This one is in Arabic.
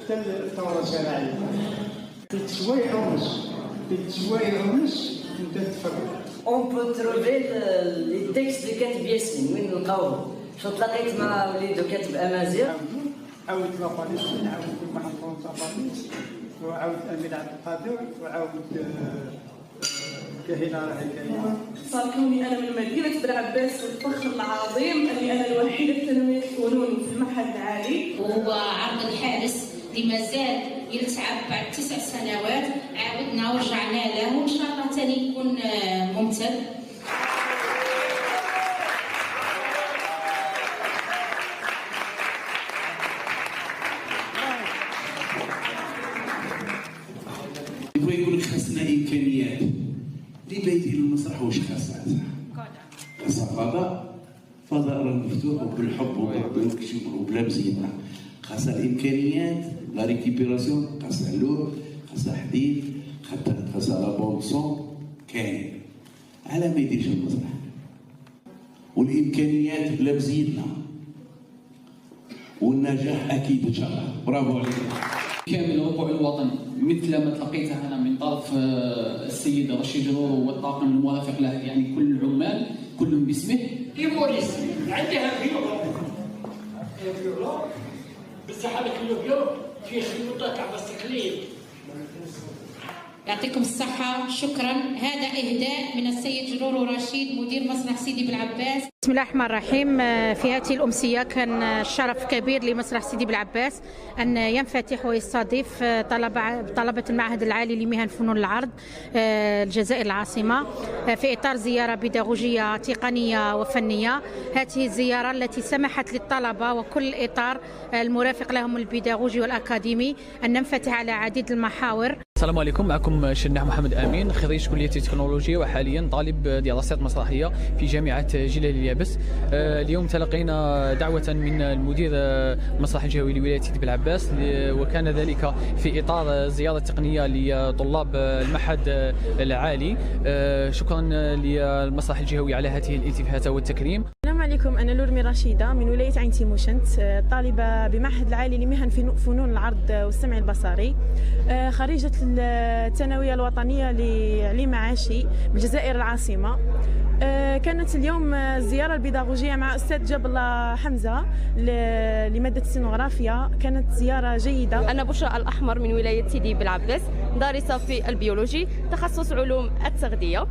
حتى الثوره الشرعيه. 3 سوايع ونص 3 سوايع ونص انت تفرق. اون بو تروفي لي تيكست اللي كاتب ياسين وين نلقاوهم؟ شو تلاقيت مع وليدو كاتب امازيغ، عاود لاباليس، عاود محمد لاباليس، وعاود امين عبد القادر، وعاود كاهنه راهي كاينه. صار كوني انا من مدينه بالعباس والفخر العظيم اني انا الوحيده في ثانويه الفنون في المعهد العالي. وهو عرض الحارس اللي مازال يلتعب بعد 9 سنوات، عاودنا ورجعنا له وان شاء الله ثاني يكون ممتد. يبغى يقول لك خاصنا امكانيات اللي بايدين المسرح. واش خاصها؟ خاصها فضاء راه مفتوح وبالحب وبلا مزينه. خاصها الامكانيات، لا ريكيبيراسيون، خاصها اللوح، خاصها حديد، خاصها لا بون سون. كاين على ما يديرش المسرح. والامكانيات بلا مزينه والنجاح اكيد ان شاء الله. برافو عليك. كامل ربوع الوطن مثل ما تلقيتها انا من طرف السيد رشيد جرور والطاقم المرافق له، يعني كل العمال كلهم باسمه. يموريس عندها فيولون بصح هذاك الفيولون فيه خيوطه تاع التقليد. يعطيكم الصحة، شكرا. هذا إهداء من السيد جرور رشيد مدير مسرح سيدي بالعباس. بسم الله الرحمن الرحيم. في هذه الأمسية كان شرف كبير لمسرح سيدي بالعباس أن ينفتح ويستضيف طلبة المعهد العالي لمهن فنون العرض الجزائر العاصمة في إطار زيارة بيداغوجية تقنية وفنية. هذه الزيارة التي سمحت للطلبة وكل الإطار المرافق لهم البيداغوجي والأكاديمي أن ننفتح على عديد المحاور. السلام عليكم، معكم شناح محمد امين، خريج كليه التكنولوجيا وحاليا طالب دراسات مسرحيه في جامعه جلال اليابس. اليوم تلقينا دعوه من المدير المسرح الجهوي لولايه سيدي بالعباس، وكان ذلك في اطار زياره تقنيه لطلاب المعهد العالي. شكرا للمسرح الجهوي على هذه الالتفاته والتكريم. السلام عليكم، أنا لورمي رشيدة من ولاية عين تيموشنت، طالبة بمعهد العالي لمهن فنون العرض والسمع البصري، خريجة الثانوية الوطنية لعلي معاشي بالجزائر العاصمة. كانت اليوم الزيارة البيداغوجية مع أستاذ جاب الله حمزة لمادة السينوغرافيا، كانت زيارة جيدة. أنا بشرى الأحمر من ولاية سيدي بالعباس، دارسة في البيولوجي تخصص علوم التغذية.